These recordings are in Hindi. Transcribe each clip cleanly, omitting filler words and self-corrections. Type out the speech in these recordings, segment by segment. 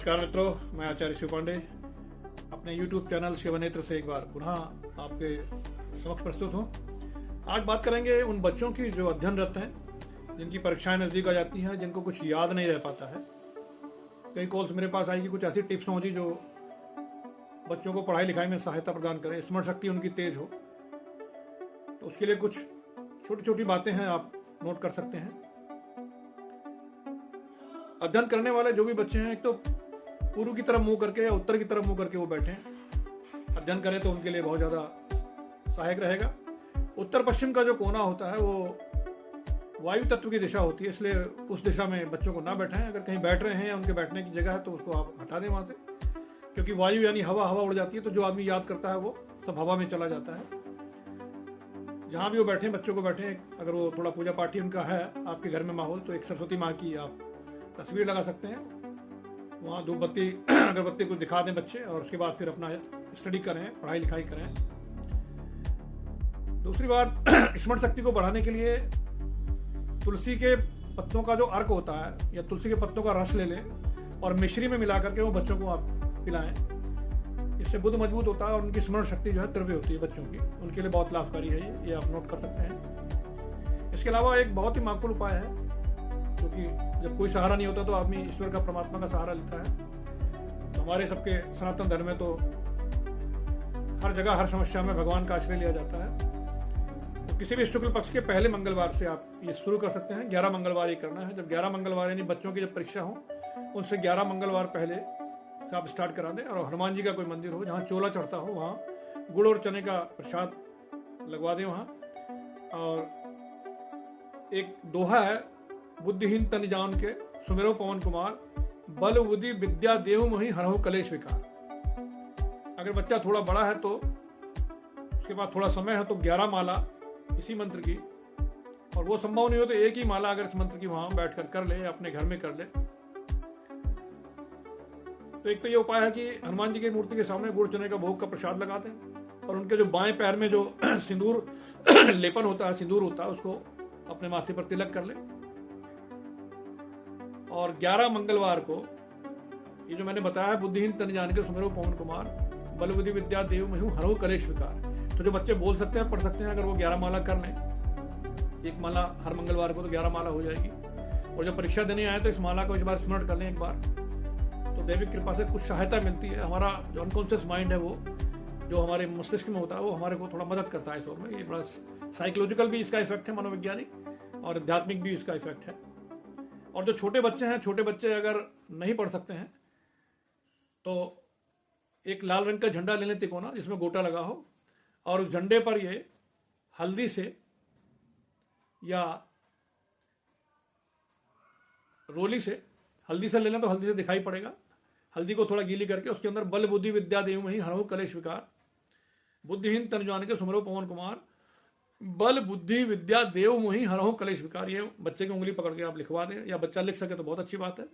नमस्कार मित्रों, मैं आचार्य शिव पांडे अपने YouTube चैनल शिवनेत्र से एक बार पुनः आपके समक्ष प्रस्तुत हूँ। आज बात करेंगे उन बच्चों की जो अध्ययनरत हैं, जिनकी परीक्षाएं नजदीक आ जाती हैं, जिनको कुछ याद नहीं रह पाता है। कई कॉल्स मेरे पास आएगी, कुछ ऐसी टिप्स होंगी जो बच्चों को पढ़ाई लिखाई में सहायता प्रदान करें, स्मरण शक्ति उनकी तेज हो। तो उसके लिए कुछ छोटी छोटी बातें हैं, आप नोट कर सकते हैं। अध्ययन करने वाले जो भी बच्चे हैं, एक तो पूर्व की तरफ मुंह करके या उत्तर की तरफ मुंह करके वो बैठे अध्ययन करें तो उनके लिए बहुत ज़्यादा सहायक रहेगा। उत्तर पश्चिम का जो कोना होता है वो वायु तत्व की दिशा होती है, इसलिए उस दिशा में बच्चों को ना बैठाएं। अगर कहीं बैठ रहे हैं या उनके बैठने की जगह है तो उसको आप हटा दें वहाँ से, क्योंकि वायु यानी हवा उड़ जाती है, तो जो आदमी याद करता है वो सब हवा में चला जाता है। जहाँ भी वो बैठे बच्चों को बैठे, अगर वो थोड़ा पूजा पाठी उनका है आपके घर में माहौल, तो एक सरस्वती माँ की आप तस्वीर लगा सकते हैं। वहाँ धूप बत्ती अगरबत्ती कुछ दिखा दें बच्चे, और उसके बाद फिर अपना स्टडी करें, पढ़ाई लिखाई करें। दूसरी बात, स्मरण शक्ति को बढ़ाने के लिए तुलसी के पत्तों का जो अर्क होता है या तुलसी के पत्तों का रस ले लें और मिश्री में मिला करके वो बच्चों को आप पिलाएं। इससे बुद्ध मजबूत होता है और उनकी स्मरण शक्ति जो है तीव्र होती है बच्चों की, उनके लिए बहुत लाभकारी है ये आप नोट कर सकते हैं। इसके अलावा एक बहुत ही माकूल उपाय है, क्योंकि जब कोई सहारा नहीं होता तो आदमी ईश्वर का, परमात्मा का सहारा लेता है। तो हमारे सबके सनातन धर्म में तो हर जगह हर समस्या में भगवान का आश्रय लिया जाता है। तो किसी भी शुक्ल पक्ष के पहले मंगलवार से आप ये शुरू कर सकते हैं। 11 मंगलवार ये करना है। जब 11 मंगलवार यानी बच्चों की जब परीक्षा हो, उनसे 11 मंगलवार पहले से आप स्टार्ट करा दें। और हनुमान जी का कोई मंदिर हो जहाँ चोला चढ़ता हो, वहाँ गुड़ और चने का प्रसाद लगवा दें वहाँ। और एक दोहा है, बुद्धिहीन तन जान के सुमेरो पवन कुमार, बल बुद्धि विद्या देव मोहि हरहु कलेश विकार। अगर बच्चा थोड़ा बड़ा है तो उसके पास थोड़ा समय है तो 11 माला इसी मंत्र की, और वो संभव नहीं हो तो एक ही माला अगर इस मंत्र की वहां बैठकर कर ले या अपने घर में कर ले। तो एक तो ये उपाय है कि हनुमान जी की मूर्ति के सामने गुड़ चने का भोग का प्रसाद लगा दें, और उनके जो बाएं पैर में जो सिंदूर लेपन होता है, सिंदूर होता है, उसको अपने माथे पर तिलक कर ले। और 11 मंगलवार को ये जो मैंने बताया, बुद्धिहीन तन जान के सुमेरो पवन कुमार, बल बुद्धि विद्या देव मोहि हरहु कलेश विकार। तो जो बच्चे बोल सकते हैं, पढ़ सकते हैं, अगर वो 11 माला कर लें, एक माला हर मंगलवार को, तो 11 माला हो जाएगी। और जब परीक्षा देने आए तो इस माला को इस बार स्मरण कर लें एक बार, तो दैविक कृपा से कुछ सहायता मिलती है। हमारा जो अनकॉन्शियस माइंड है, वो जो हमारे मस्तिष्क में होता है, वो हमारे को थोड़ा मदद करता है इस ओर में। ये बड़ा साइकोलॉजिकल भी इसका इफेक्ट है, मनोवैज्ञानिक, और आध्यात्मिक भी इसका इफेक्ट है। और जो छोटे बच्चे हैं, छोटे बच्चे अगर नहीं पढ़ सकते हैं तो एक लाल रंग का झंडा ले लें तिकोना, जिसमें गोटा लगा हो, और उस झंडे पर ये हल्दी से या रोली से, हल्दी से ले लें तो हल्दी से दिखाई पड़ेगा, हल्दी को थोड़ा गीली करके उसके अंदर बल बुद्धि विद्या देव मोहि हरहु कलेश विकार, बुद्धिहीन तन जान के सुमेरो पवन कुमार, बल बुद्धि विद्या देव मोहि हरहु कलेश विकार, ये बच्चे की उंगली पकड़ के आप लिखवा दें, या बच्चा लिख सके तो बहुत अच्छी बात है।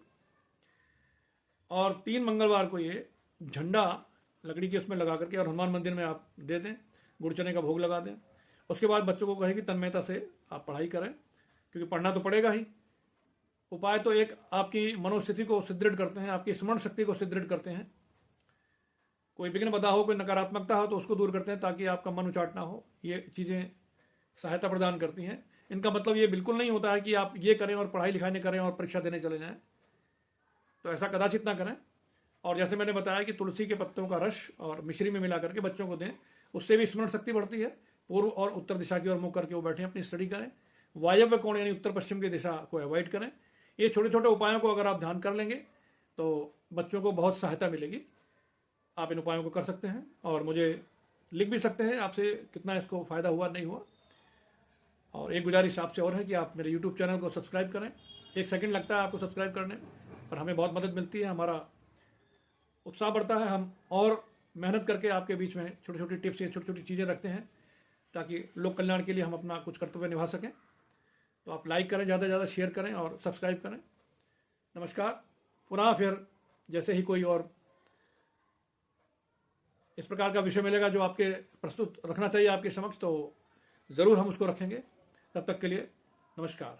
और 3 मंगलवार को ये झंडा लकड़ी के उसमें लगा करके और हनुमान मंदिर में आप दे दें, गुड़ चने का भोग लगा दें। उसके बाद बच्चों को कहे कि तन्मयता से आप पढ़ाई करें, क्योंकि पढ़ना तो पड़ेगा ही। उपाय तो एक आपकी मनोस्थिति को सुदृढ़ करते हैं, आपकी स्मरण शक्ति को सुदृढ़ करते हैं। कोई विघ्न बाधा हो, कोई नकारात्मकता हो तो उसको दूर करते हैं, ताकि आपका मन उचाट ना हो। ये चीज़ें सहायता प्रदान करती हैं। इनका मतलब ये बिल्कुल नहीं होता है कि आप ये करें और पढ़ाई लिखाई नहीं करें और परीक्षा देने चले जाएं, तो ऐसा कदाचित ना करें। और जैसे मैंने बताया कि तुलसी के पत्तों का रस और मिश्री में मिला करके बच्चों को दें, उससे भी स्मरण शक्ति बढ़ती है। पूर्व और उत्तर दिशा की ओर मुँह करके वो बैठे अपनी स्टडी करें। वायव्य कोण यानी उत्तर पश्चिम की दिशा को अवॉइड करें। ये छोटे छोटे उपायों को अगर आप ध्यान कर लेंगे तो बच्चों को बहुत सहायता मिलेगी। आप इन उपायों को कर सकते हैं और मुझे लिख भी सकते हैं आपसे कितना इसको फ़ायदा हुआ नहीं हुआ। और एक गुजारिश आपसे और है कि आप मेरे YouTube चैनल को सब्सक्राइब करें। 1 सेकंड लगता है आपको सब्सक्राइब करने, पर हमें बहुत मदद मिलती है, हमारा उत्साह बढ़ता है। हम और मेहनत करके आपके बीच में छोटी छोटी टिप्स या छोटी छोटी चीज़ें रखते हैं, ताकि लोक कल्याण के लिए हम अपना कुछ कर्तव्य निभा सकें। तो आप लाइक करें, ज़्यादा से ज़्यादा शेयर करें और सब्सक्राइब करें। नमस्कार। पुनः फिर जैसे ही कोई और इस प्रकार का विषय मिलेगा जो आपके प्रस्तुत रखना चाहिए आपके समक्ष, तो ज़रूर हम उसको रखेंगे। तब तक के लिए नमस्कार।